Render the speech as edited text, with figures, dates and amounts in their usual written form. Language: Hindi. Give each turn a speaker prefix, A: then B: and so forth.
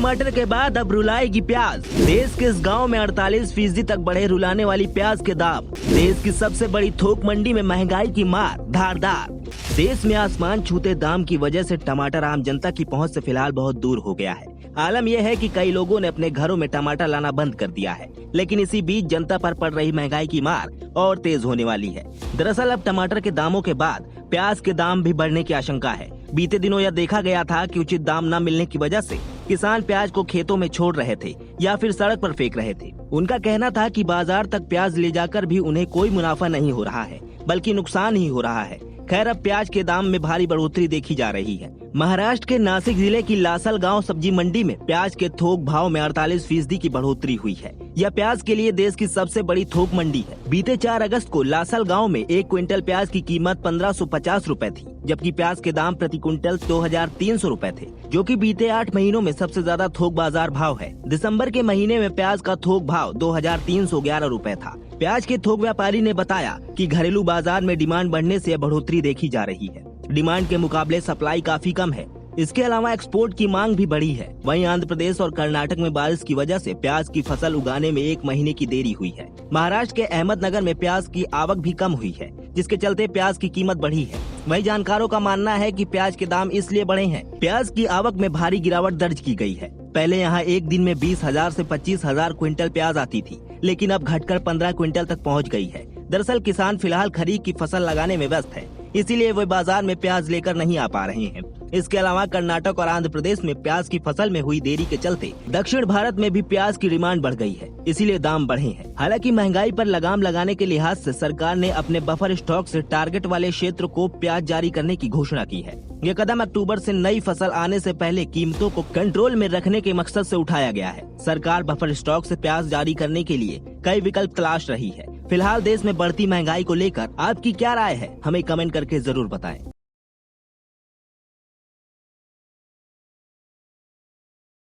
A: टमाटर के बाद अब रुलाएगी प्याज। देश के इस गांव में 48% तक बढ़े रुलाने वाली प्याज के दाम। देश की सबसे बड़ी थोक मंडी में महंगाई की मार धारदार। देश में आसमान छूते दाम की वजह से टमाटर आम जनता की पहुंच से फिलहाल बहुत दूर हो गया है। आलम यह है कि कई लोगों ने अपने घरों में टमाटर लाना बंद कर दिया है, लेकिन इसी बीच जनता पर पड़ रही महंगाई की मार और तेज होने वाली है। दरअसल अब टमाटर के दामों के बाद प्याज के दाम भी बढ़ने की आशंका है। बीते दिनों यह देखा गया था कि उचित दाम न मिलने की वजह से किसान प्याज को खेतों में छोड़ रहे थे या फिर सड़क पर फेंक रहे थे। उनका कहना था कि बाजार तक प्याज ले जाकर भी उन्हें कोई मुनाफा नहीं हो रहा है, बल्कि नुकसान ही हो रहा है। खैर, अब प्याज के दाम में भारी बढ़ोतरी देखी जा रही है। महाराष्ट्र के नासिक जिले की लासलगांव सब्जी मंडी में प्याज के थोक भाव में 48% की बढ़ोतरी हुई है। यह प्याज के लिए देश की सबसे बड़ी थोक मंडी है। बीते 4 अगस्त को लासलगांव में 1 क्विंटल प्याज की कीमत 1550 रुपए थी, जबकि प्याज के दाम प्रति क्विंटल 2300 रुपए थे, जो कि बीते 8 महीनों में सबसे ज्यादा थोक बाजार भाव है। दिसंबर के महीने में प्याज का थोक भाव 2311 रुपए था। प्याज के थोक व्यापारी ने बताया कि घरेलू बाजार में डिमांड बढ़ने से बढ़ोतरी देखी जा रही है। डिमांड के मुकाबले सप्लाई काफी कम है। इसके अलावा एक्सपोर्ट की मांग भी बढ़ी है। वहीं आंध्र प्रदेश और कर्नाटक में बारिश की वजह से प्याज की फसल उगाने में 1 महीने की देरी हुई है। महाराष्ट्र के अहमदनगर में प्याज की आवक भी कम हुई है, जिसके चलते प्याज की कीमत बढ़ी है। वहीं जानकारों का मानना है कि प्याज के दाम इसलिए बढ़े हैं। प्याज की आवक में भारी गिरावट दर्ज की गई है। पहले यहाँ एक दिन में 20,000 से 25,000 क्विंटल प्याज आती थी, लेकिन अब घटकर 15 क्विंटल तक पहुँच गई है। दरअसल किसान फिलहाल खरीफ की फसल लगाने में व्यस्त है, इसीलिए वे बाजार में प्याज लेकर नहीं आ पा रहे हैं। इसके अलावा कर्नाटक और आंध्र प्रदेश में प्याज की फसल में हुई देरी के चलते दक्षिण भारत में भी प्याज की डिमांड बढ़ गई है, इसीलिए दाम बढ़े हैं। हालांकि महंगाई पर लगाम लगाने के लिहाज से सरकार ने अपने बफर स्टॉक से टारगेट वाले क्षेत्र को प्याज जारी करने की घोषणा की है। ये कदम अक्टूबर से नई फसल आने से पहले कीमतों को कंट्रोल में रखने के मकसद से उठाया गया है। सरकार बफर स्टॉक से प्याज जारी करने के लिए कई विकल्प तलाश रही है। फिलहाल देश में बढ़ती महंगाई को लेकर आपकी क्या राय है, हमें कमेंट करके जरूर बताएं।